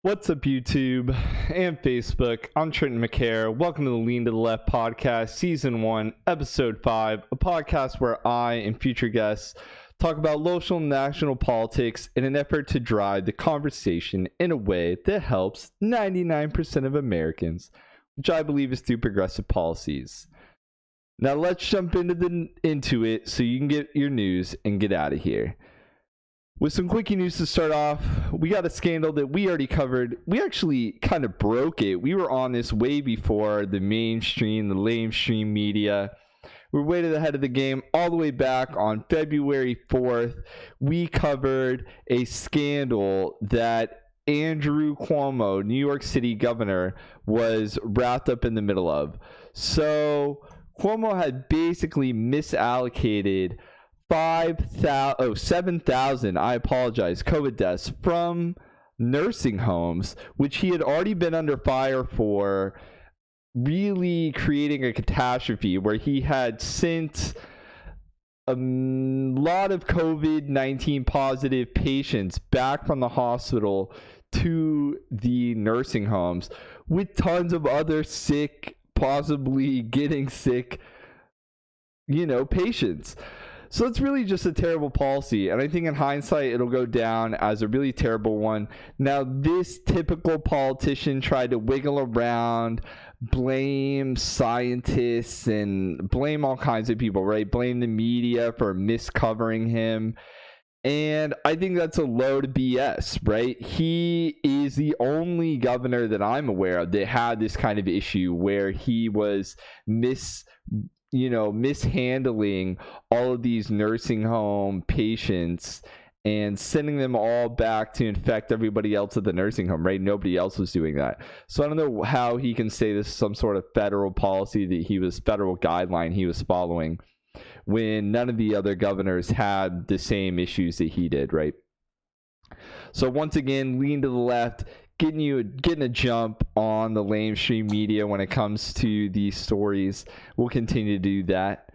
What's up, YouTube and Facebook? I'm Trenton McCare. Welcome to the Lean to the Left podcast, Season 1, Episode 5, a podcast where I and future guests talk about local and national politics in an effort to drive the conversation in a way that helps 99% of Americans, which I believe is through progressive policies. Now let's jump into it so you can get your news and get out of here. With some quickie news to start off, we got a scandal that we already covered. We actually kind of broke it. We were on this way before the mainstream, the lamestream media. We're way ahead of the game. All the way back on February 4th, we covered a scandal that Andrew Cuomo, New York City governor, was wrapped up in the middle of. So Cuomo had basically misallocated 7,000 COVID deaths from nursing homes, which he had already been under fire for, really creating a catastrophe where he had sent a lot of COVID-19 positive patients back from the hospital to the nursing homes with tons of other sick, possibly getting sick, patients. So it's really just a terrible policy, and I think in hindsight it'll go down as a really terrible one. Now, this typical politician tried to wiggle around, blame scientists and blame all kinds of people, right? Blame the media for miscovering him. And I think that's a load of BS, right? He is the only governor that I'm aware of that had this kind of issue where he was mishandling all of these nursing home patients and sending them all back to infect everybody else at the nursing home, right? Nobody else was doing that. So I don't know how he can say this is some sort of federal policy federal guideline he was following when none of the other governors had the same issues that he did, right? So once again, lean to the left, getting a jump on the lamestream media when it comes to these stories. We'll continue to do that.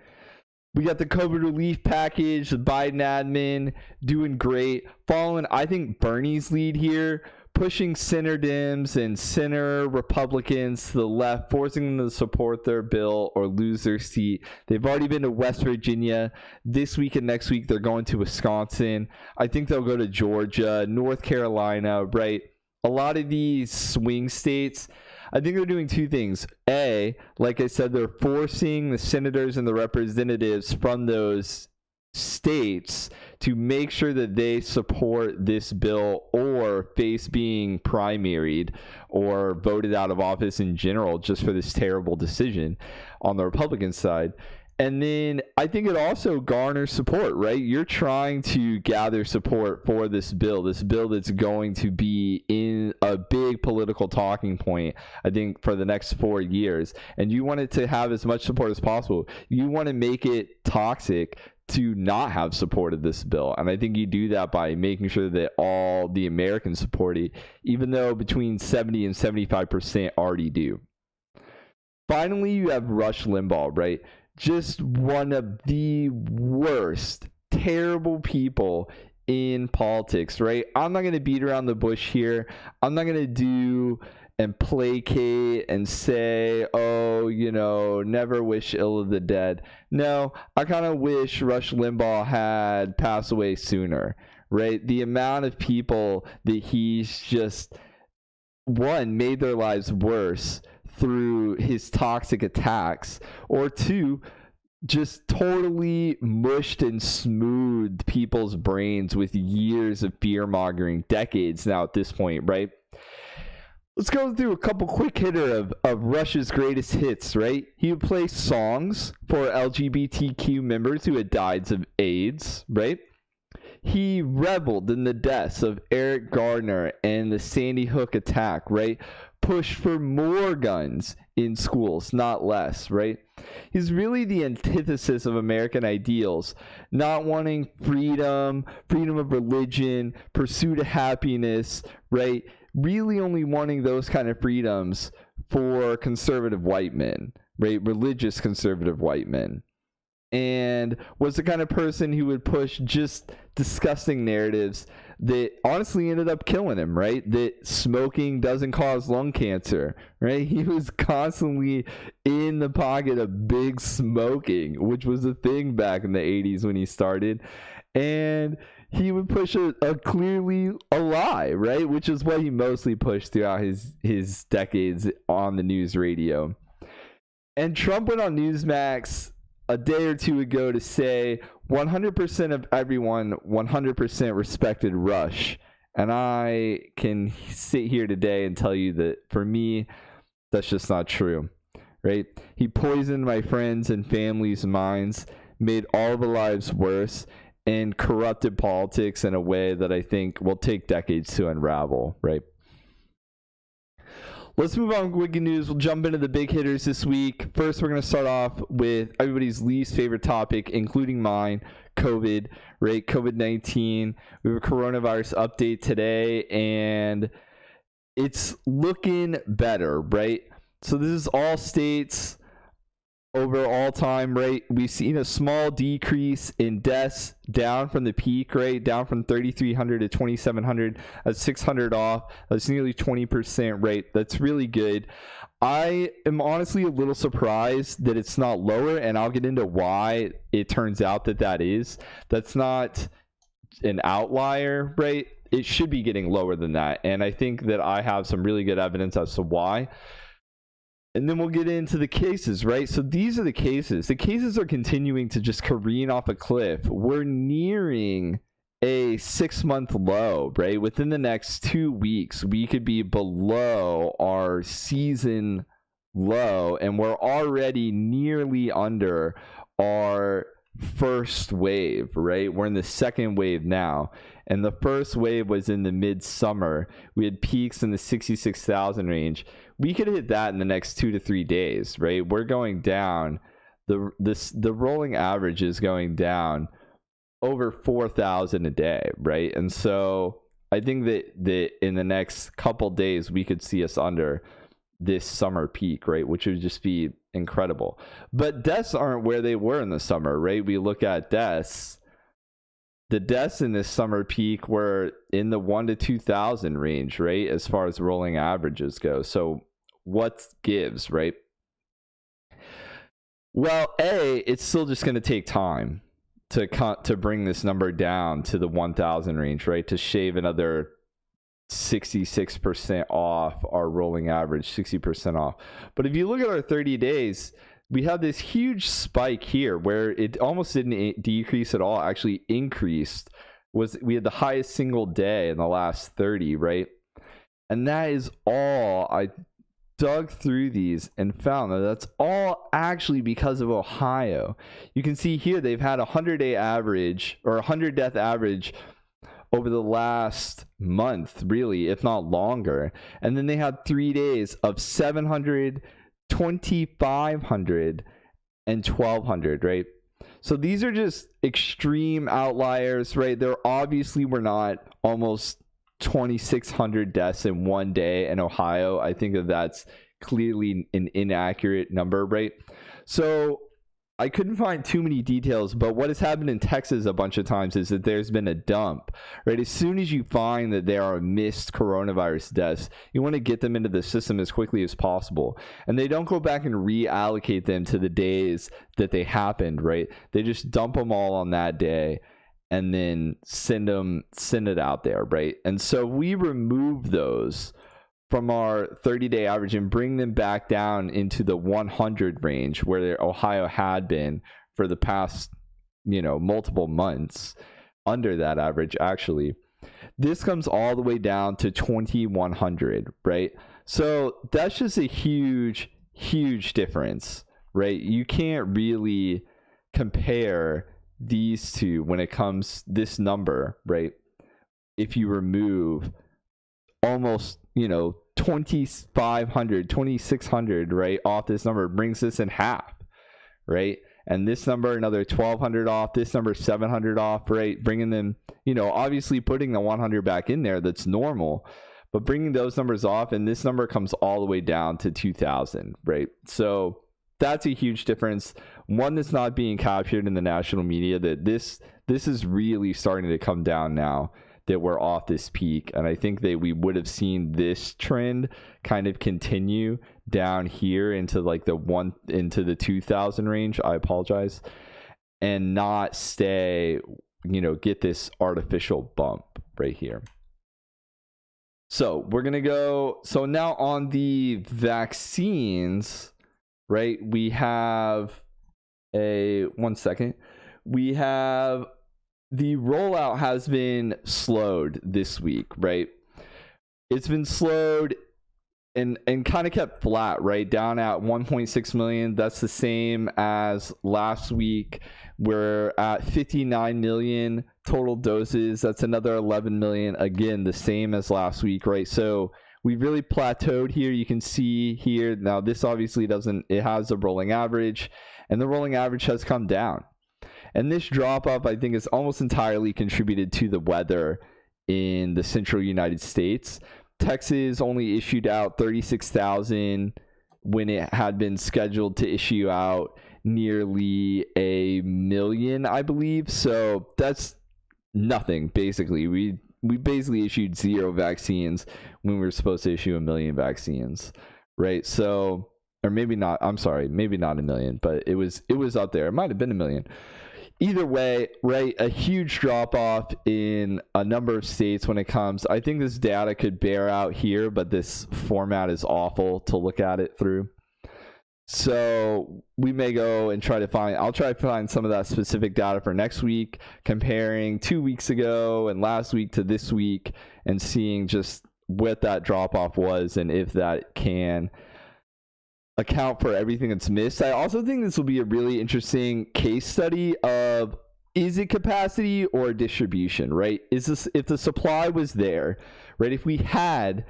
We got the COVID relief package, the Biden admin doing great, following, I think, Bernie's lead here, pushing center Dems and center Republicans to the left, forcing them to support their bill or lose their seat. They've already been to West Virginia. This week and next week, they're going to Wisconsin. I think they'll go to Georgia, North Carolina, right? A lot of these swing states, I think they're doing two things. A, like I said, they're forcing the senators and the representatives from those states to make sure that they support this bill or face being primaried or voted out of office in general just for this terrible decision on the Republican side. And then I think it also garners support, right? You're trying to gather support for this bill that's going to be in a big political talking point, I think, for the next 4 years. And you want it to have as much support as possible. You want to make it toxic to not have support of this bill. And I think you do that by making sure that all the Americans support it, even though between 70 and 75% already do. Finally, you have Rush Limbaugh, right? Just one of the worst, terrible people in politics, right? I'm not going to beat around the bush here. I'm not going to do and placate and say, never wish ill of the dead. No, I kind of wish Rush Limbaugh had passed away sooner, right? The amount of people that he's just, one, made their lives worse through his toxic attacks, or two, just totally mushed and smoothed people's brains with years of fear-mongering, decades now at this point, right? Let's go through a couple quick hitter of Rush's greatest hits, right? He would play songs for LGBTQ members who had died of AIDS, right? He reveled in the deaths of Eric Gardner and the Sandy Hook attack, right? Pushed for more guns in schools, not less, right? He's really the antithesis of American ideals, not wanting freedom of religion, pursuit of happiness, right? Really only wanting those kind of freedoms for conservative white men, right? Religious conservative white men. And was the kind of person who would push just disgusting narratives that honestly ended up killing him, right? That smoking doesn't cause lung cancer, right? He was constantly in the pocket of big smoking, which was a thing back in the 80s when he started. And he would push a clearly a lie, right? Which is what he mostly pushed throughout his decades on the news radio. And Trump went on Newsmax a day or two ago to say 100% of everyone 100% respected Rush. And I can sit here today and tell you that for me, that's just not true, right? He poisoned my friends' and family's minds, made all the lives worse, and corrupted politics in a way that I think will take decades to unravel, right? Let's move on with wicked news. We'll jump into the big hitters this week. First, we're going to start off with everybody's least favorite topic, including mine, COVID, right? COVID-19. We have a coronavirus update today, and it's looking better, right? So this is all states over all time, right? We've seen a small decrease in deaths down from the peak, right? Down from 3,300 to 2,700. That's 600 off. That's nearly 20% rate. That's really good. I am honestly a little surprised that it's not lower, and I'll get into why it turns out that is. That's not an outlier, right? It should be getting lower than that. And I think that I have some really good evidence as to why. And then we'll get into the cases, right? So these are the cases. The cases are continuing to just careen off a cliff. We're nearing a 6-month low, right? Within the next 2 weeks, we could be below our season low, and we're already nearly under our first wave, right? We're in the second wave now, and the first wave was in the midsummer. We had peaks in the 66,000 range. We could hit that in the next 2 to 3 days, right? We're going down. The rolling average is going down over 4,000 a day, right? And so I think that in the next couple days we could see us under this summer peak, right? Which would just be incredible. But deaths aren't where they were in the summer, right? We look at deaths. The deaths in this summer peak were in the 1 to 2,000 range, right? As far as rolling averages go. So what gives, right? Well, it's still just going to take time to bring this number down to the 1,000 range, right? To shave another 66% off our rolling average, 60% off. But if you look at our 30 days, we have this huge spike here where it almost didn't decrease at all, actually increased. We had the highest single day in the last 30, right? And that is all. I dug through these and found that that's all actually because of Ohio. You can see here they've had a 100-day average or 100 death average over the last month, really, if not longer. And then they had 3 days of 700, 2,500, and 1,200, right? So these are just extreme outliers, right? There obviously were not almost 2,600 deaths in one day in Ohio. I think that's clearly an inaccurate number, right? So I couldn't find too many details, but what has happened in Texas a bunch of times is that there's been a dump, right? As soon as you find that there are missed coronavirus deaths, you want to get them into the system as quickly as possible. And they don't go back and reallocate them to the days that they happened, right? They just dump them all on that day and then send it out there, right? And so we remove those from our 30-day average and bring them back down into the 100 range where Ohio had been for the past, multiple months, under that average actually. This comes all the way down to 2,100, right? So that's just a huge, huge difference, right? You can't really compare these two when it comes this number, right? If you remove almost 2,500, 2,600, right, off this number, brings this in half, right? And this number another 1,200 off, this number 700 off, right? Bringing them, obviously putting the 100 back in there, that's normal, but bringing those numbers off, and this number comes all the way down to 2,000, right? So that's a huge difference, one that's not being captured in the national media, that this is really starting to come down now, that we're off this peak, and I think that we would have seen this trend kind of continue down here into like into the 2000 range. I apologize, and not stay, get this artificial bump right here. So we're gonna go. So now on the vaccines, right? We have one second. We have the rollout has been slowed this week, right? It's been slowed and kind of kept flat, right? Down at 1.6 million. That's the same as last week. We're at 59 million total doses. That's another 11 million. Again, the same as last week, right? So we really plateaued here. You can see here. Now, this obviously it has a rolling average, and the rolling average has come down. And this drop off, I think, is almost entirely contributed to the weather in the central United States. Texas only issued out 36,000 when it had been scheduled to issue out nearly 1 million, I believe. So that's nothing, basically. We basically issued 0 vaccines when we were supposed to issue 1 million vaccines, right? So, or maybe not, I'm sorry, maybe not 1 million, but it was up there. It might have been 1 million. Either way, right, a huge drop off in a number of states when it comes. I think this data could bear out here, but this format is awful to look at it through. So we may go and I'll try to find some of that specific data for next week, comparing 2 weeks ago and last week to this week, and seeing just what that drop off was and if that can account for everything that's missed. I also think this will be a really interesting case study of, is it capacity or distribution, right? Is this, if the supply was there, right? If we had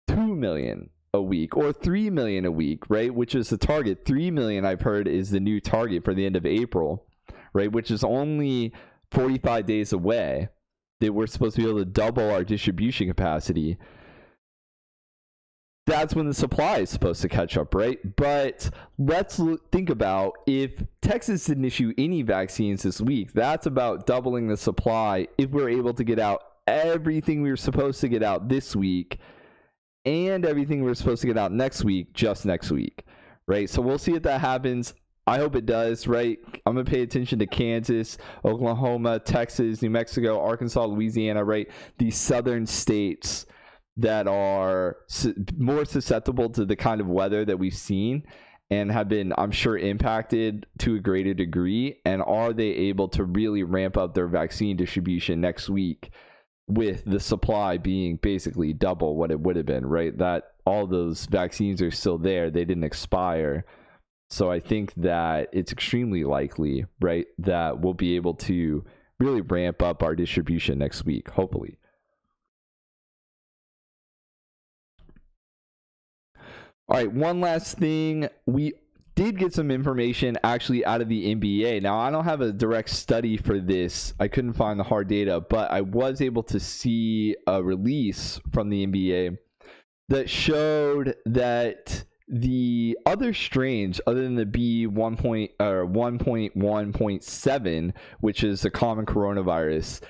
2 million a week or 3 million a week, right? Which is the target. 3 million, I've heard, is the new target for the end of April, right? Which is only 45 days away, that we're supposed to be able to double our distribution capacity. That's when the supply is supposed to catch up, right? But let's think about, if Texas didn't issue any vaccines this week, that's about doubling the supply if we're able to get out everything we were supposed to get out this week and everything we were supposed to get out next week, just next week, right? So we'll see if that happens. I hope it does, right? I'm going to pay attention to Kansas, Oklahoma, Texas, New Mexico, Arkansas, Louisiana, right? These southern states that are more susceptible to the kind of weather that we've seen and have been, I'm sure, impacted to a greater degree. And are they able to really ramp up their vaccine distribution next week, with the supply being basically double what it would have been, right? That all those vaccines are still there. They didn't expire. So I think that it's extremely likely, right, that we'll be able to really ramp up our distribution next week, hopefully. All right, one last thing. We did get some information actually out of the NBA. Now, I don't have a direct study for this. I couldn't find the hard data, but I was able to see a release from the NBA that showed that the other strains, other than the B1.1.7, which is the common coronavirus,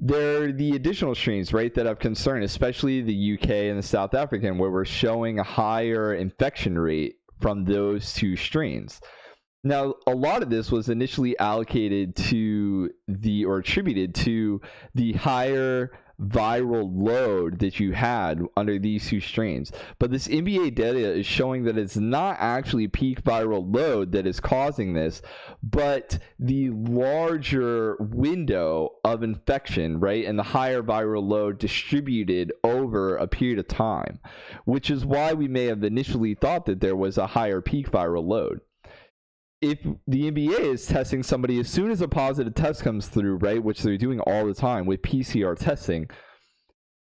they're the additional strains, right, that have concern, especially the UK and the South African, where we're showing a higher infection rate from those two strains. Now, a lot of this was initially allocated to attributed to the higher viral load that you had under these two strains. But this NBA data is showing that it's not actually peak viral load that is causing this, but the larger window of infection, right? And the higher viral load distributed over a period of time, which is why we may have initially thought that there was a higher peak viral load. If the NBA is testing somebody as soon as a positive test comes through, right, which they're doing all the time with PCR testing,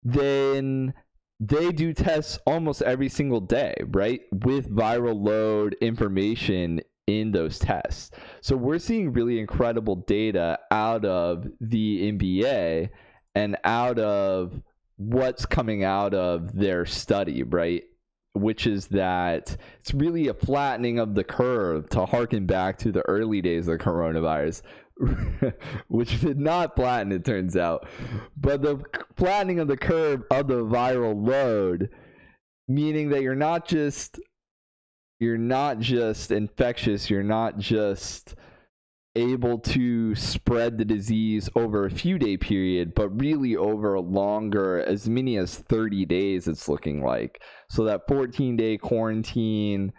then they do tests almost every single day, right, with viral load information in those tests. So we're seeing really incredible data out of the NBA and out of what's coming out of their study, right? Which is that it's really a flattening of the curve, to harken back to the early days of the coronavirus, which did not flatten, it turns out. But the flattening of the curve of the viral load, meaning that you're not just infectious, you're not just able to spread the disease over a few day period, but really over a longer, as many as 30 days, it's looking like. So that 14-day quarantine,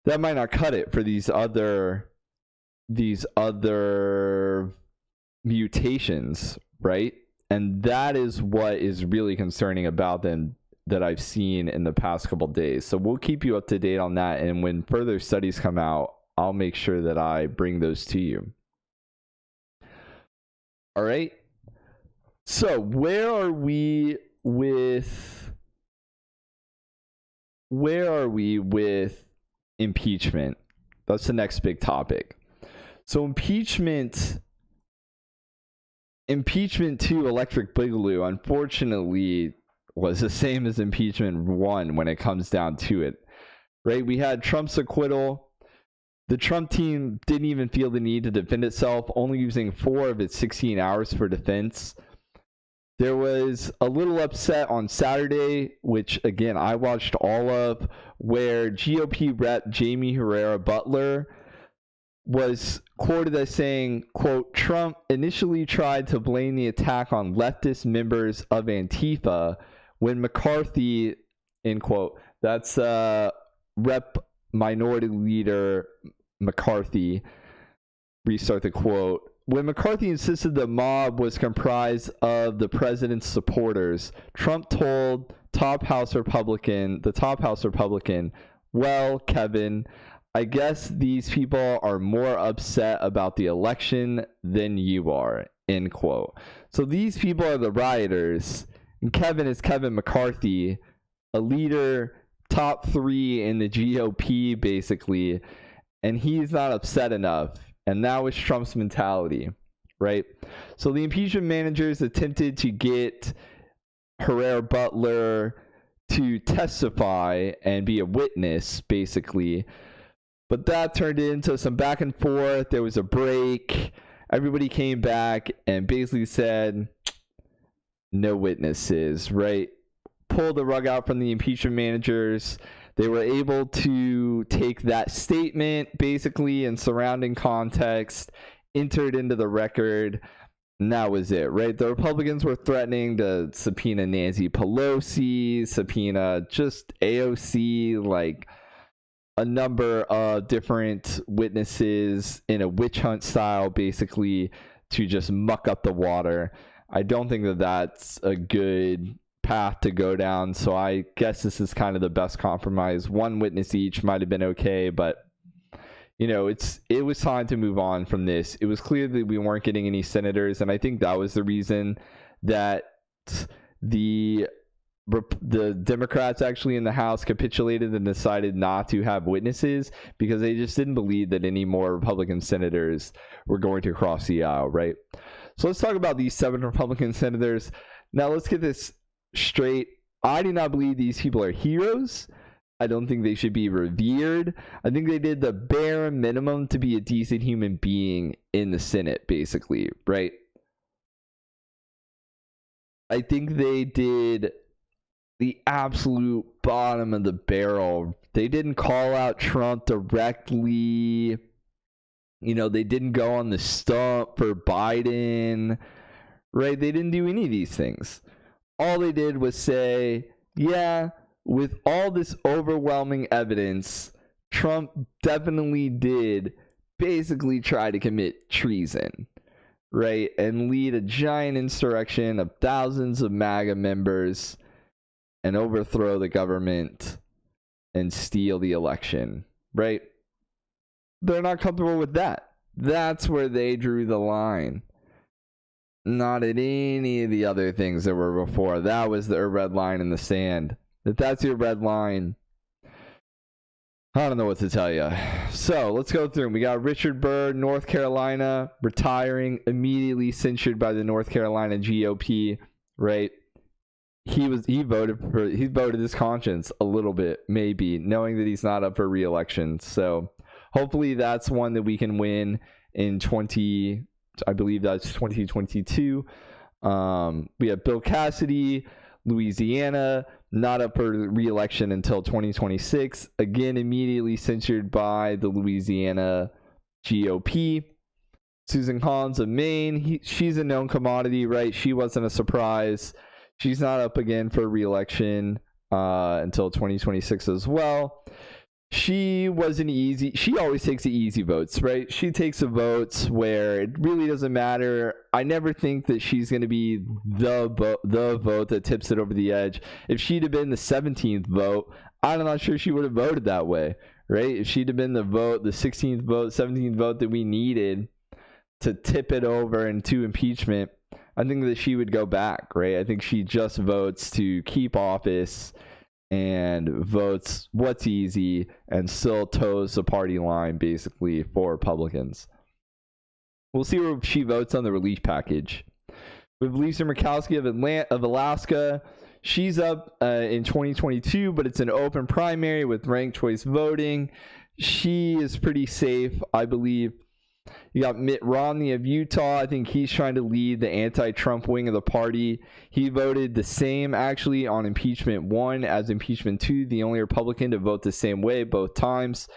that might not cut it for these other mutations, right? And that is what is really concerning about them that I've seen in the past couple of days. So we'll keep you up to date on that, and when further studies come out, I'll make sure that I bring those to you. All right. So where are we with impeachment? That's the next big topic. So impeachment 2, Electric Boogaloo, unfortunately was the same as impeachment 1 when it comes down to it, right? We had Trump's acquittal. The Trump team didn't even feel the need to defend itself, only using 4 of its 16 hours for defense. There was a little upset on Saturday, which again I watched all of, where GOP rep Jamie Herrera Butler was quoted as saying, quote, "Trump initially tried to blame the attack on leftist members of Antifa when McCarthy," end quote. That's Rep Minority Leader McCarthy. Restart the quote. "When McCarthy insisted the mob was comprised of the president's supporters, Trump told the top House Republican, well, Kevin, I guess these people are more upset about the election than you are," end quote. So these people are the rioters, and Kevin is Kevin McCarthy, a leader, top 3 in the GOP, basically, and he's not upset enough. And that was Trump's mentality, right? So the impeachment managers attempted to get Herrera Butler to testify and be a witness, basically. But that turned into some back and forth. There was a break. Everybody came back and basically said, no witnesses, right? Pulled the rug out from the impeachment managers. They were able to take that statement, basically, in surrounding context, enter it into the record, and that was it, right? The Republicans were threatening to subpoena Nancy Pelosi, subpoena just AOC, like a number of different witnesses in a witch hunt style, basically, to just muck up the water. I don't think that that's a good path to go down, so I guess this is kind of the best compromise. 1 witness each might have been okay, but you know, it was time to move on from this. It was clear that we weren't getting any senators, and I think that was the reason that the Democrats actually in the House capitulated and decided not to have witnesses, because they just didn't believe that any more Republican senators were going to cross the aisle, right? So let's talk about these 7 Republican senators. Now let's get this straight. I do not believe these people are heroes. I don't think they should be revered. I think they did the bare minimum to be a decent human being in the Senate, basically, right? I think they did the absolute bottom of the barrel. They didn't call out Trump directly. You know, they didn't go on the stump for Biden, right? They didn't do any of these things. All they did was say, yeah, with all this overwhelming evidence, Trump definitely did basically try to commit treason, right? And lead a giant insurrection of thousands of MAGA members and overthrow the government and steal the election, right? They're not comfortable with that. That's where they drew the line. Not at any of the other things that were before. That was their red line in the sand. If that's your red line, I don't know what to tell you. So let's go through them. We got Richard Burr, North Carolina, retiring, immediately censured by the North Carolina GOP, right? He voted his conscience a little bit, maybe, knowing that he's not up for re-election. So hopefully that's one that we can win in I believe that's 2022. We have Bill Cassidy, Louisiana, not up for re-election until 2026. Again, immediately censured by the Louisiana GOP. Susan Collins of Maine, she's a known commodity, right? She wasn't a surprise. She's not up again for re-election until 2026 as well. She always takes the easy votes, right? She takes the votes where it really doesn't matter. I never think that she's going to be the vote that tips it over the edge. If she'd have been the 17th vote, I'm not sure she would have voted that way, right? If she'd have been the 16th vote, 17th vote that we needed to tip it over into impeachment, I think that she would go back, right? I think she just votes to keep office and votes what's easy and still toes the party line basically for Republicans. We'll see where she votes on the relief package. With Lisa Murkowski of Alaska, she's up in 2022, but it's an open primary with ranked choice voting. She is pretty safe, I believe. You got Mitt Romney of Utah. I think he's trying to lead the anti-Trump wing of the party. He voted the same actually on impeachment 1 as impeachment 2, the only Republican to vote the same way both times.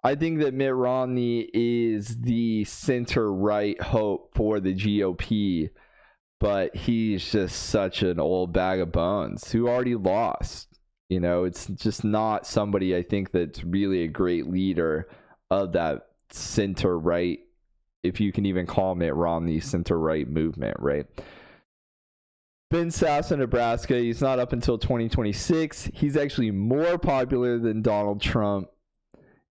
I think that Mitt Romney is the center-right hope for the GOP, but he's just such an old bag of bones who already lost. You know, it's just not somebody I think that's really a great leader of that center-right, if you can even call Mitt Romney center-right movement, right? Ben Sasse of Nebraska, he's not up until 2026. He's actually more popular than Donald Trump.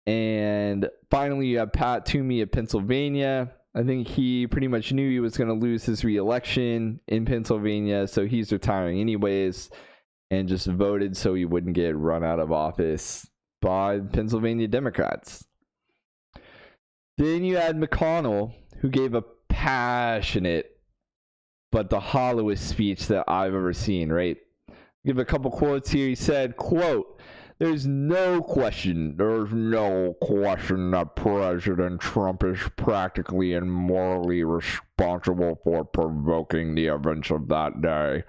And finally, you have Pat Toomey of Pennsylvania. I think he pretty much knew he was going to lose his re-election in Pennsylvania, so he's retiring anyways and just voted so he wouldn't get run out of office by Pennsylvania Democrats. Then you had McConnell, who gave a passionate but the hollowest speech that I've ever seen, right? Give a couple quotes here. He said, quote, there's no question that President Trump is practically and morally responsible for provoking the events of that day.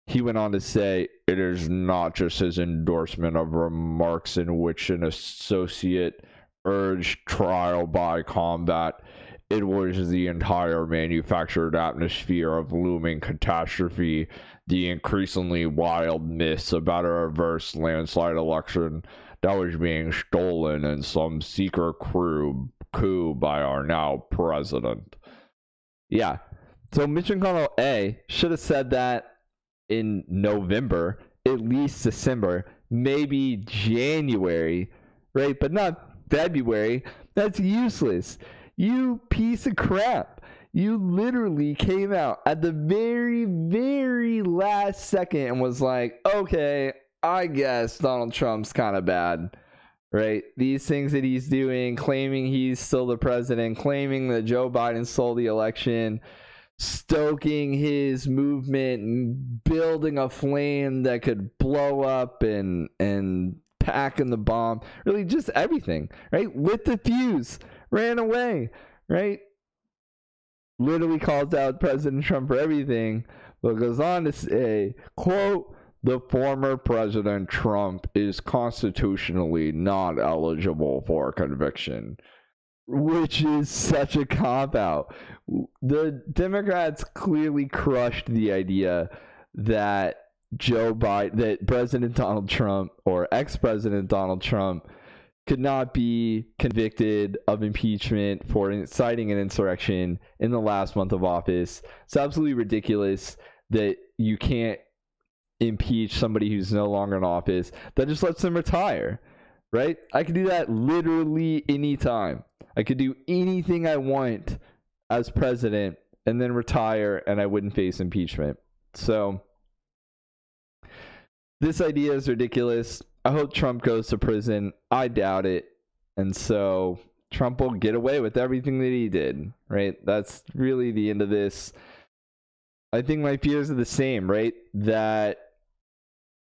He went on to say, it is not just his endorsement of remarks in which an associate urged trial by combat. It was the entire manufactured atmosphere of looming catastrophe, the increasingly wild myths about a reverse landslide election that was being stolen in some secret coup by our now president. Yeah, so Mitch McConnell should have said that in November, at least December, maybe January, right? But not February. That's useless. You piece of crap. You literally came out at the very, very last second and was like, okay, I guess Donald Trump's kind of bad, right? These things that he's doing, claiming he's still the president, claiming that Joe Biden stole the election, stoking his movement, building a flame that could blow up and packing the bomb, really just everything, right? Lit the fuse, ran away, right? Literally calls out President Trump for everything, but goes on to say, quote, the former President Trump is constitutionally not eligible for conviction, which is such a cop-out. The Democrats clearly crushed the idea that that President Donald Trump or ex-President Donald Trump could not be convicted of impeachment for inciting an insurrection in the last month of office. It's absolutely ridiculous that you can't impeach somebody who's no longer in office. That just lets them retire, right? I could do that literally anytime. I could do anything I want as president and then retire, and I wouldn't face impeachment. So this idea is ridiculous. I hope Trump goes to prison. I doubt it. And so Trump will get away with everything that he did, right? That's really the end of this. I think my fears are the same, right? That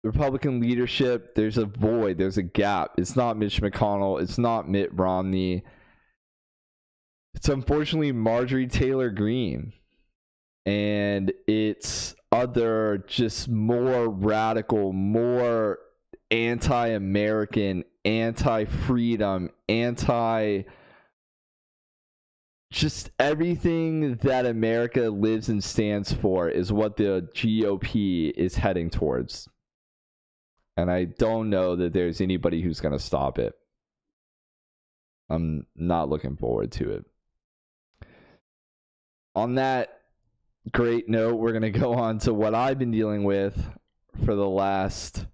Republican leadership, there's a void, there's a gap. It's not Mitch McConnell. It's not Mitt Romney. It's unfortunately Marjorie Taylor Greene and it's other just more radical, more anti-American, anti-freedom, just everything that America lives and stands for is what the GOP is heading towards. And I don't know that there's anybody who's going to stop it. I'm not looking forward to it. On that great note, we're going to go on to what I've been dealing with for the last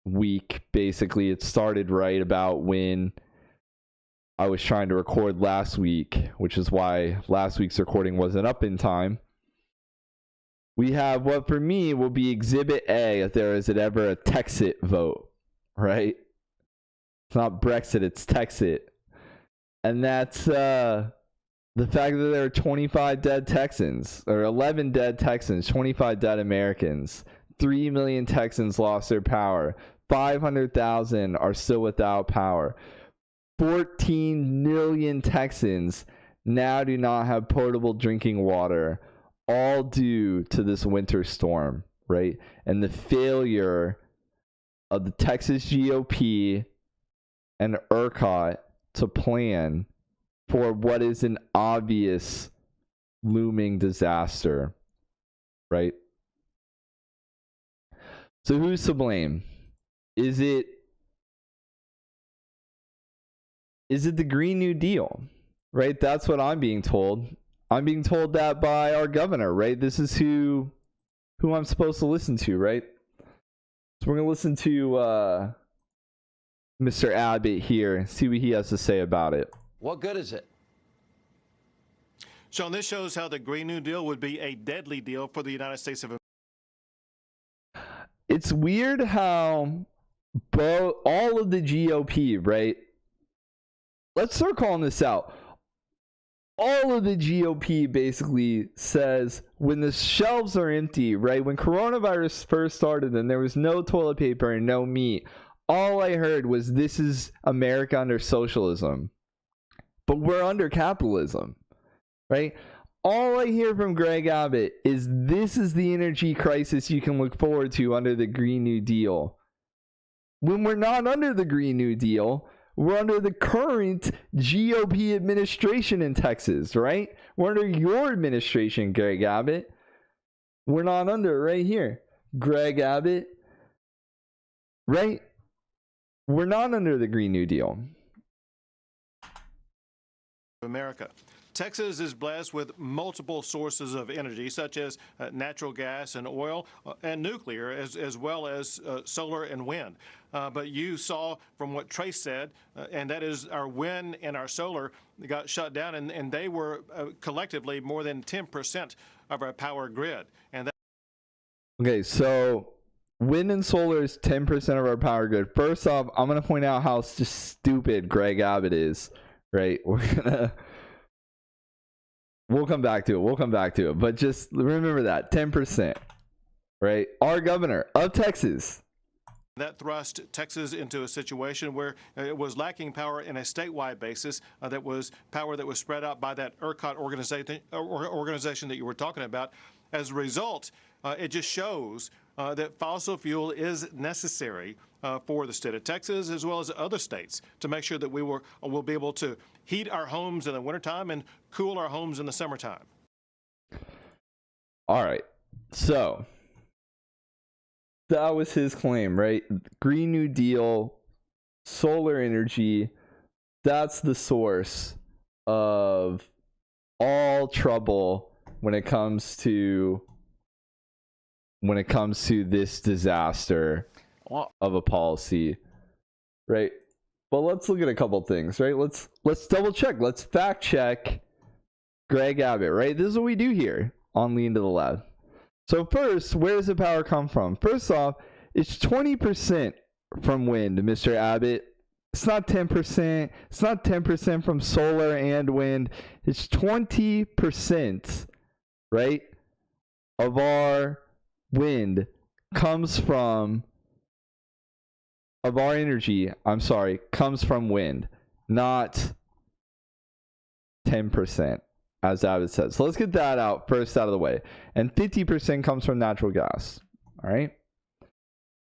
week. Basically, it started right about when I was trying to record last week, which is why last week's recording wasn't up in time. We have what for me will be Exhibit A if there is ever a TEXIT vote, right? It's not Brexit, it's TEXIT. And that's the fact that there are 25 dead Texans, or 11 dead Texans, 25 dead Americans. 3 million Texans lost their power. 500,000 are still without power. 14 million Texans now do not have potable drinking water, all due to this winter storm, right? And the failure of the Texas GOP and ERCOT to plan for what is an obvious looming disaster, right? So who's to blame? Is it the Green New Deal, right? That's what I'm being told. I'm being told that by our governor, right? This is who I'm supposed to listen to, right? So we're going to listen to Mr. Abbott here, see what he has to say about it. What good is it? Sean, this shows how the Green New Deal would be a deadly deal for the United States of America. It's weird how all of the GOP, right? Let's start calling this out. All of the GOP basically says when the shelves are empty, right? When coronavirus first started and there was no toilet paper and no meat, all I heard was this is America under socialism. But we're under capitalism, right? All I hear from Greg Abbott is this is the energy crisis you can look forward to under the Green New Deal. When we're not under the Green New Deal, we're under the current GOP administration in Texas, right? We're under your administration, Greg Abbott. We're not under right here. Greg Abbott, right? We're not under the Green New Deal. America. Texas is blessed with multiple sources of energy, such as natural gas and oil and nuclear, as well as solar and wind. But you saw from what Trace said, and that is our wind and our solar got shut down, and they were collectively more than 10% of our power grid. And that okay, so wind and solar is 10% of our power grid. First off, I'm going to point out how just stupid Greg Abbott is, right? We'll come back to it. But just remember that 10%, right? Our governor of Texas. That thrust Texas into a situation where it was lacking power in a statewide basis. That was power that was spread out by that ERCOT organization that you were talking about. As a result, it just shows that fossil fuel is necessary for the state of Texas as well as other states to make sure that we will be able to heat our homes in the wintertime and cool our homes in the summertime. All right. So that was his claim, right? Green New Deal, solar energy, that's the source of all trouble when it comes to this disaster of a policy, right? But let's look at a couple things, right? Let's double check. Let's fact check Greg Abbott, right? This is what we do here on Lean to the Left. So first, where does the power come from? First off, it's 20% from wind, Mr. Abbott. It's not 10%. It's not 10% from solar and wind. It's 20%, right, of our wind comes from comes from wind, not 10%, as David said. So let's get that out first out of the way. And 50% comes from natural gas. All right.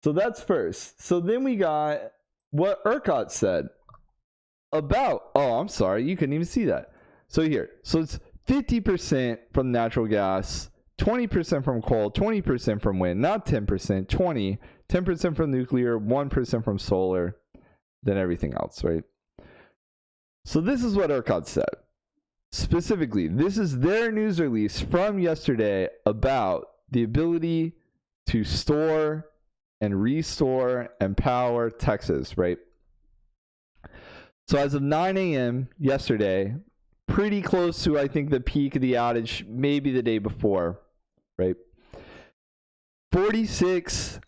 So that's first. So then we got what ERCOT said about, oh, I'm sorry, you couldn't even see that. So here, so it's 50% from natural gas, 20% from coal, 20% from wind, not 10%, 20, 10% from nuclear, 1% from solar, then everything else, right? So this is what ERCOT said. Specifically, this is their news release from yesterday about the ability to store and restore and power Texas, right? So as of 9 a.m. yesterday, pretty close to, I think, the peak of the outage, maybe the day before, right? 46,000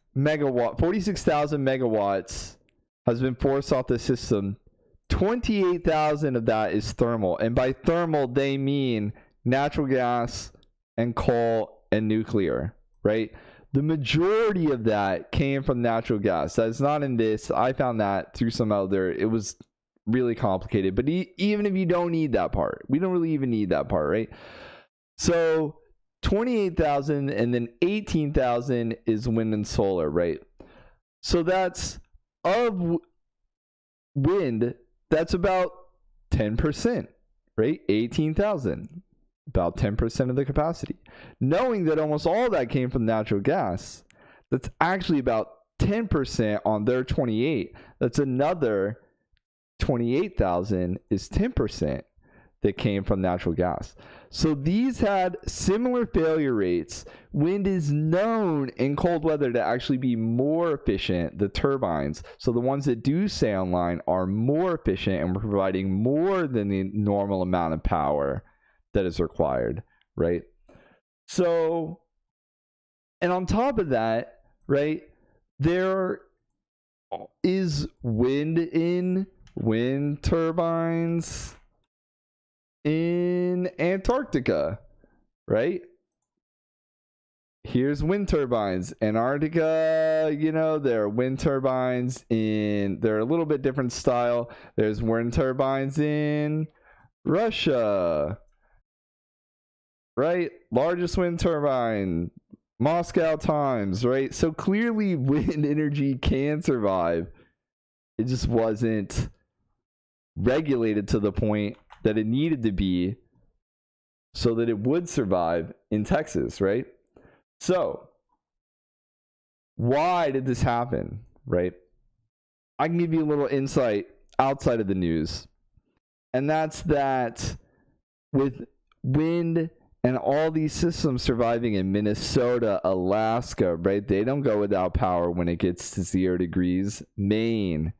megawatts has been forced off the system. 28,000 of that is thermal. And by thermal, they mean natural gas and coal and nuclear, right? The majority of that came from natural gas. That's not in this. I found that through some other, it was really complicated. But even if you don't need that part, we don't really even need that part, right? So 28,000 and then 18,000 is wind and solar, right? So that's of wind, that's about 10%, right? 18,000, about 10% of the capacity. Knowing that almost all that came from natural gas, that's actually about 10% on their 28. That's another 28,000 is 10% that came from natural gas. So these had similar failure rates. Wind is known in cold weather to actually be more efficient, the turbines. So the ones that do stay online are more efficient and we're providing more than the normal amount of power that is required, right? So, and on top of that, right, there is wind turbines in Antarctica, right? Here's wind turbines. Antarctica, you know, there are wind turbines they're a little bit different style. There's wind turbines in Russia, right? Largest wind turbine, Moscow Times, right? So clearly wind energy can survive. It just wasn't regulated to the point that it needed to be so that it would survive in Texas, right? So, why did this happen, right? I can give you a little insight outside of the news. And that's that with wind and all these systems surviving in Minnesota, Alaska, right? They don't go without power when it gets to 0 degrees. Maine,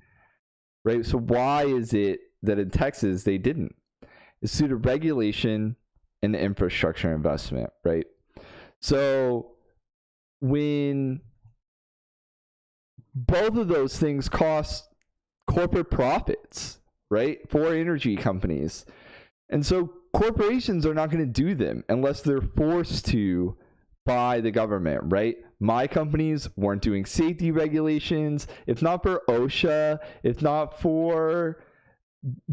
right? So why is it that in Texas they didn't? It's due to regulation and infrastructure investment, right? So when both of those things cost corporate profits, right, for energy companies. And so corporations are not going to do them unless they're forced to by the government, right? My companies weren't doing safety regulations. If not for OSHA, if not for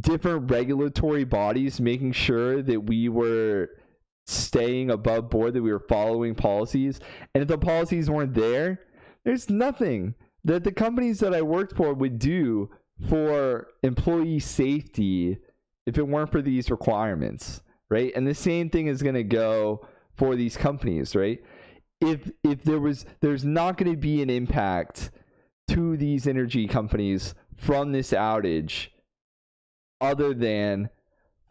different regulatory bodies making sure that we were staying above board, that we were following policies. And if the policies weren't there, there's nothing that the companies that I worked for would do for employee safety if it weren't for these requirements, right? And the same thing is going to go for these companies, right? If there's not going to be an impact to these energy companies from this outage other than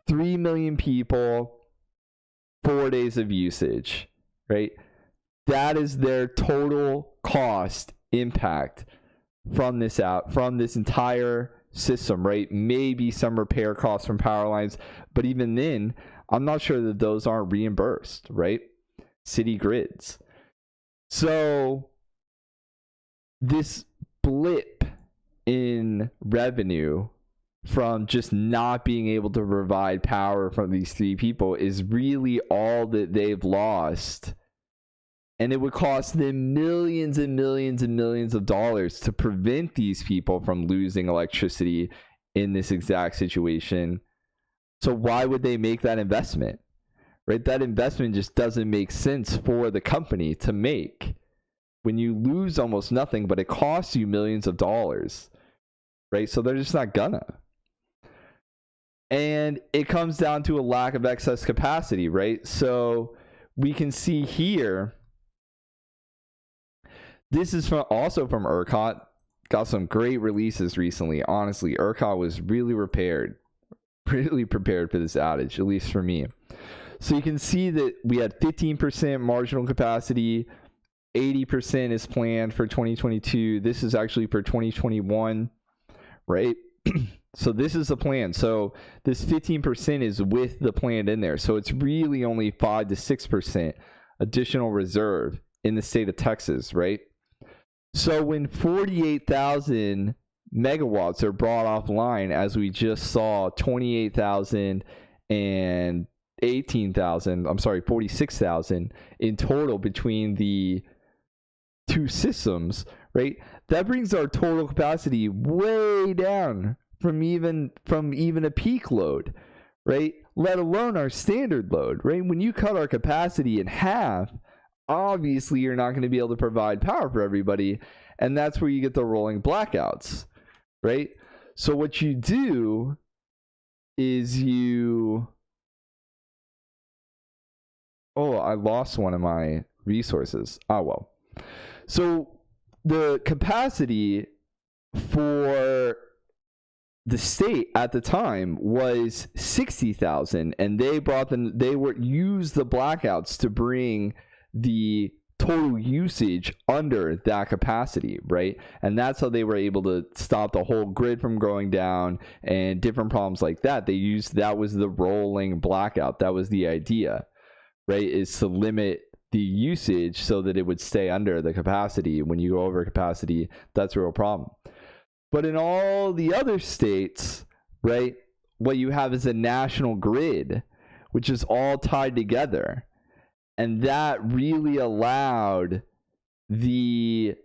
3 million people, 4 days of usage, right? That is their total cost impact from this entire system, right? Maybe some repair costs from power lines, but even then, I'm not sure that those aren't reimbursed, right? City grids. So this blip in revenue from just not being able to provide power from these 3 people is really all that they've lost. And it would cost them millions and millions and millions of dollars to prevent these people from losing electricity in this exact situation So why would they make that investment? Right? That investment just doesn't make sense for the company to make when you lose almost nothing, but it costs you millions of dollars. Right? So they're just not gonna. And it comes down to a lack of excess capacity, right? So we can see here, this is also from ERCOT. Got some great releases recently. Honestly, ERCOT was really prepared for this outage, at least for me. So you can see that we had 15% marginal capacity, 80% is planned for 2022. This is actually for 2021, right? So this is the plan. So this 15% is with the plan in there. So it's really only 5 to 6% additional reserve in the state of Texas, right? So when 48,000 megawatts are brought offline, as we just saw, 28,000 and 18,000, I'm sorry, 46,000 in total between the two systems, right? That brings our total capacity way down from even a peak load, right? Let alone our standard load, right? When you cut our capacity in half, obviously you're not going to be able to provide power for everybody, and that's where you get the rolling blackouts, right? So what you do is I lost one of my resources. Oh well. So the capacity for the state at the time was 60,000, and they used the blackouts to bring the total usage under that capacity, right? And that's how they were able to stop the whole grid from going down and different problems like that. That was the rolling blackout. That was the idea, right? Is to limit the usage so that it would stay under the capacity. When you go over capacity, that's a real problem. But in all the other states, right, what you have is a national grid, which is all tied together. And that really allowed the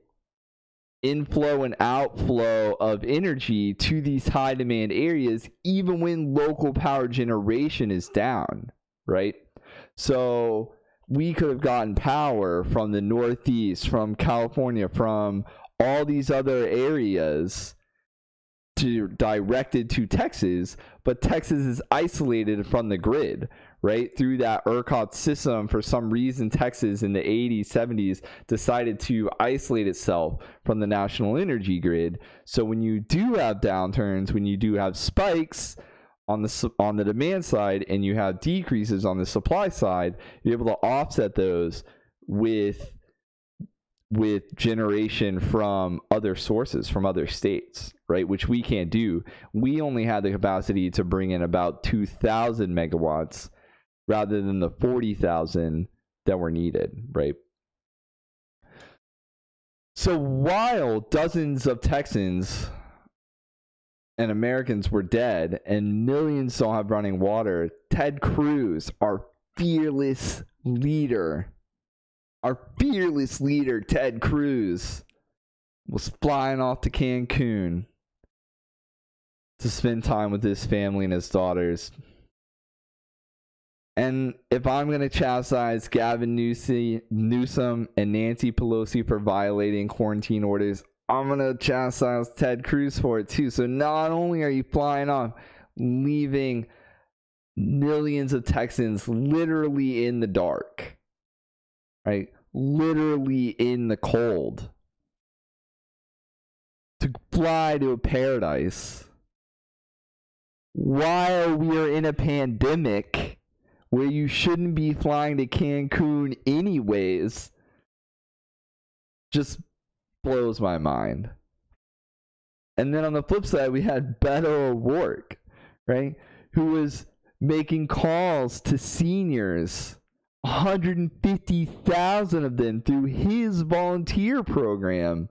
inflow and outflow of energy to these high demand areas, even when local power generation is down, right? So we could have gotten power from the Northeast, from California, from all these other areas directed to Texas, but Texas is isolated from the grid, right? Through that ERCOT system, for some reason, Texas in the 80s, 70s decided to isolate itself from the national energy grid. So when you do have downturns, when you do have spikes on the demand side and you have decreases on the supply side, you're able to offset those with generation from other sources, from other states, right? Which we can't do. We only had the capacity to bring in about 2,000 megawatts rather than the 40,000 that were needed, right? So while dozens of Texans and Americans were dead and millions don't have running water, Ted Cruz, our fearless leader, Ted Cruz, was flying off to Cancun to spend time with his family and his daughters. And if I'm going to chastise Gavin Newsom and Nancy Pelosi for violating quarantine orders, I'm going to chastise Ted Cruz for it too. So not only are you flying off, leaving millions of Texans literally in the dark, right? Literally in the cold, to fly to a paradise while we are in a pandemic where you shouldn't be flying to Cancun anyways, just blows my mind. And then on the flip side, we had Beto O'Rourke, right, who was making calls to seniors, 150,000 of them through his volunteer program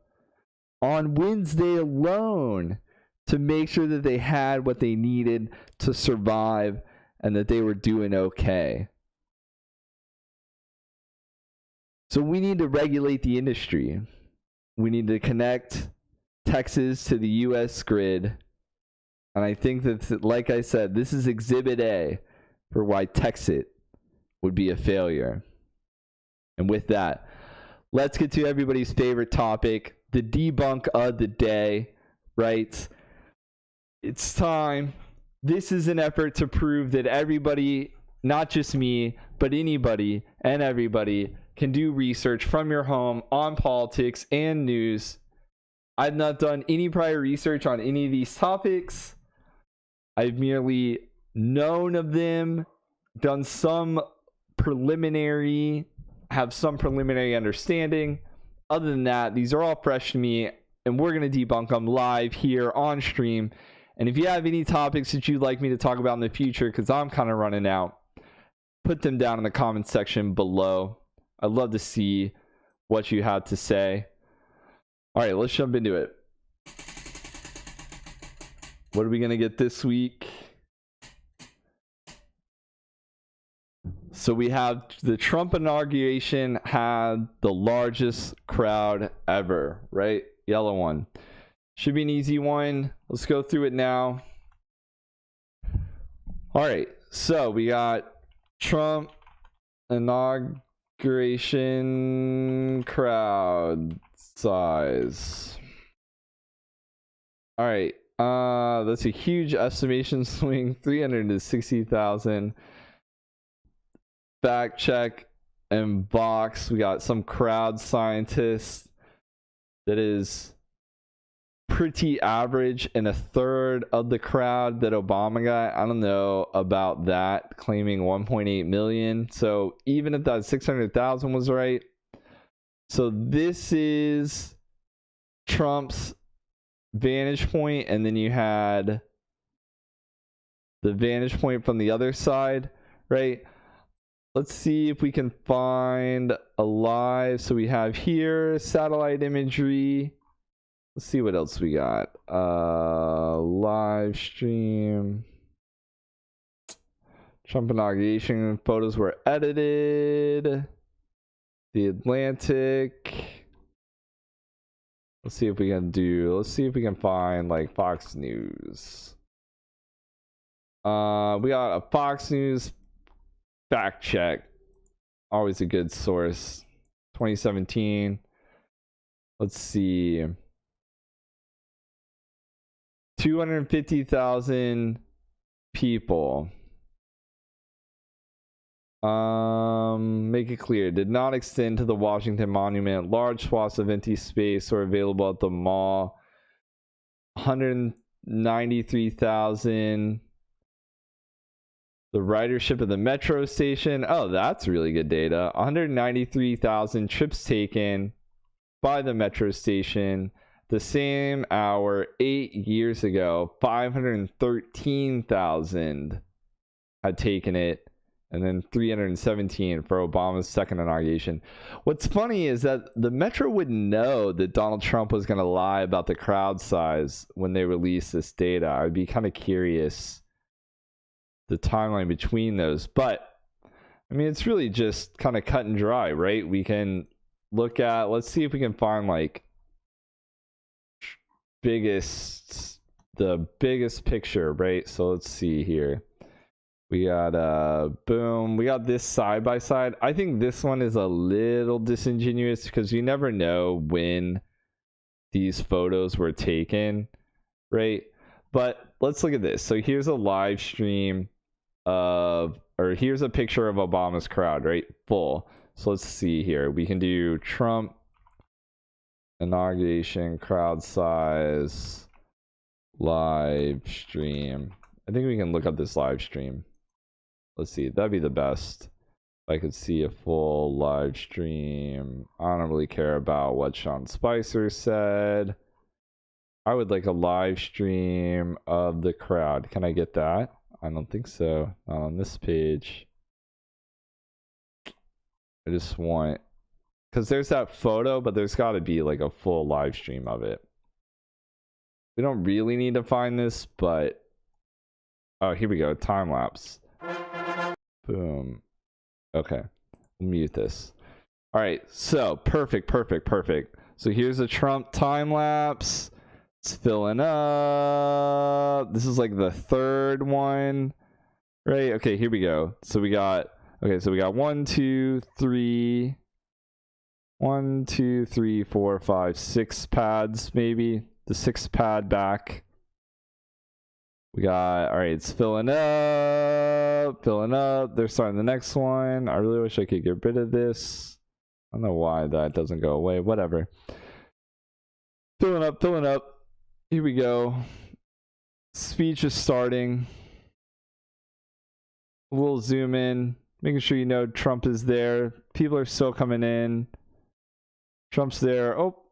on Wednesday alone, to make sure that they had what they needed to survive and that they were doing okay. So we need to regulate the industry. We need to connect Texas to the U.S. grid And I think that, like I said, this is Exhibit A for why TEXIT would be a failure. And with that, let's get to everybody's favorite topic, the debunk of the day, right? It's time. This is an effort to prove that everybody, not just me, but anybody and everybody can do research from your home on politics and news. I've not done any prior research on any of these topics. I've merely known of them, done some preliminary, have some preliminary understanding. Other than that, these are all fresh to me, and we're going to debunk them live here on stream. And if you have any topics that you'd like me to talk about in the future, because I'm kind of running out, put them down in the comments section below. I'd love to see what you have to say. All right, let's jump into it. What are we going to get this week? So we have the Trump inauguration had the largest crowd ever, right? Yellow one. Should be an easy one. Let's go through it now. All right, so we got Trump inauguration crowd size. All right. That's a huge estimation swing, 300 to 60,000. Fact check and Vox. We got some crowd scientists that is pretty average and a third of the crowd that Obama got. I don't know about that, claiming 1.8 million. So even if that 600,000 was right. So this is Trump's vantage point, and then you had the vantage point from the other side, right? Let's see if we can find a live. So we have here satellite imagery. Let's see what else we got. Live stream. Trump inauguration photos were edited. The Atlantic. Let's see if we can find like Fox News. We got a Fox News fact check. Always a good source. 2017. Let's see. 250,000 people. Make it clear. Did not extend to the Washington Monument. Large swaths of empty space are available at the mall. 193,000. The ridership of the metro station. Oh, that's really good data. 193,000 trips taken by the metro station. The same hour 8 years ago, 513,000 had taken it. And then 317 for Obama's second inauguration. What's funny is that the Metro wouldn't know that Donald Trump was going to lie about the crowd size when they released this data. I'd be kind of curious the timeline between those. But, I mean, it's really just kind of cut and dry, right? We can look at, let's see if we can find like the biggest picture, right? So let's see here. We got boom. We got this side by side. I think this one is a little disingenuous because you never know when these photos were taken, right? But let's look at this. So here's a live stream here's a picture of Obama's crowd, right? Full. So let's see here. We can do Trump inauguration crowd size live stream. I think we can look up this live stream. Let's see, that'd be the best. If I could see a full live stream. I don't really care about what Sean Spicer said. I would like a live stream of the crowd. Can I get that? I don't think so. Not on this page. I just want, because there's that photo, but there's got to be like a full live stream of it. We don't really need to find this, but oh, here we go. Time lapse. Boom. Okay. Mute this. All right. So perfect. So here's a Trump time lapse. It's filling up. This is like the third one, right? Okay, here we go. So we got 1, 2, 3, 1, 2, 3, 4, 5, 6 pads, maybe the 6th pad back. We got, all right, it's filling up. They're starting the next one. I really wish I could get rid of this. I don't know why that doesn't go away. Whatever. Filling up. Here we go. Speech is starting. We'll zoom in, making sure you know Trump is there. People are still coming in. Trump's there. Oh,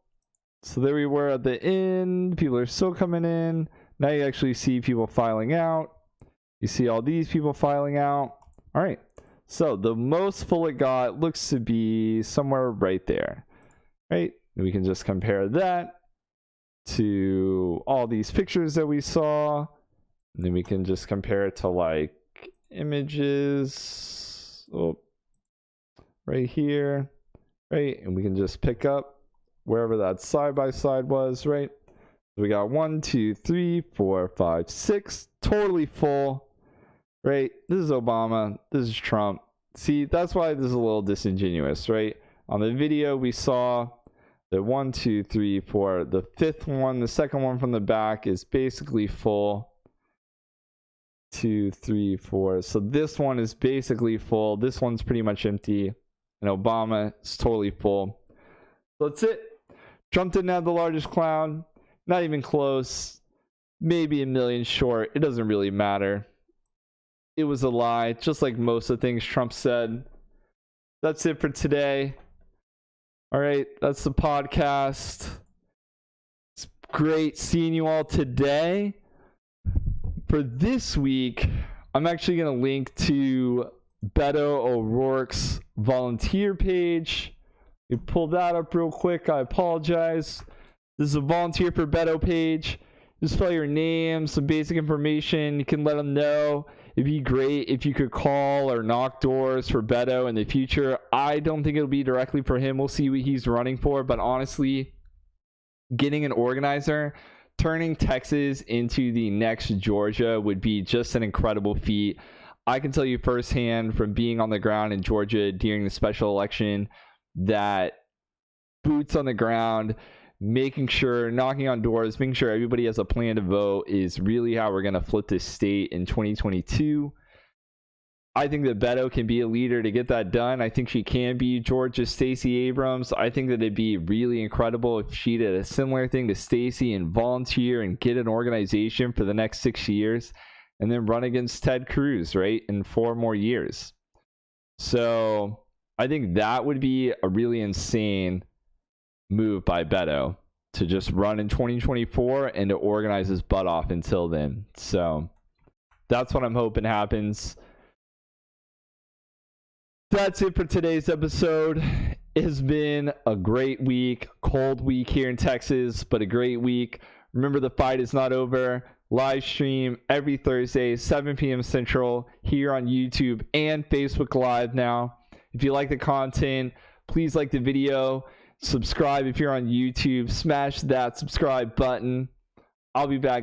so there we were at the end. People are still coming in. Now you actually see people filing out. You see all these people filing out. All right. So the most full it got looks to be somewhere right there, right? And we can just compare that to all these pictures that we saw. And then we can just compare it to like images right here, right? And we can just pick up wherever that side by side was, right? So we got 1, 2, 3, 4, 5, 6, totally full, right? This is Obama, this is Trump. See, that's why this is a little disingenuous, right? On the video we saw the 1, 2, 3, 4, the 5th one, the second one from the back is basically full. 2, 3, 4. So this one is basically full. This one's pretty much empty. And Obama is totally full. So that's it. Trump didn't have the largest cloud. Not even close. Maybe a million short. It doesn't really matter. It was a lie, just like most of the things Trump said. That's it for today. All right, that's the podcast. It's great seeing you all today. For this week, I'm actually going to link to Beto O'Rourke's volunteer page. You pull that up real quick. I apologize. This is a volunteer for Beto page. Just fill your name, some basic information. You can let them know. It'd be great if you could call or knock doors for Beto in the future. I don't think it'll be directly for him. We'll see what he's running for. But honestly, getting an organizer, turning Texas into the next Georgia would be just an incredible feat. I can tell you firsthand from being on the ground in Georgia during the special election that boots on the ground, making sure, knocking on doors, making sure everybody has a plan to vote is really how we're going to flip this state in 2022. I think that Beto can be a leader to get that done. I think she can be Georgia's Stacey Abrams. I think that it'd be really incredible if she did a similar thing to Stacey and volunteer and get an organization for the next 6 years and then run against Ted Cruz, right, in 4 more years. So I think that would be a really insane move by Beto to just run in 2024 and to organize his butt off until then. So that's what I'm hoping happens. That's it for today's episode. It has been a great week, cold week here in Texas, but a great week. Remember, the fight is not over. Live stream every Thursday, 7 p.m. Central, here on YouTube and Facebook Live now. If you like the content, please like the video. Subscribe if you're on YouTube. Smash that subscribe button. I'll be back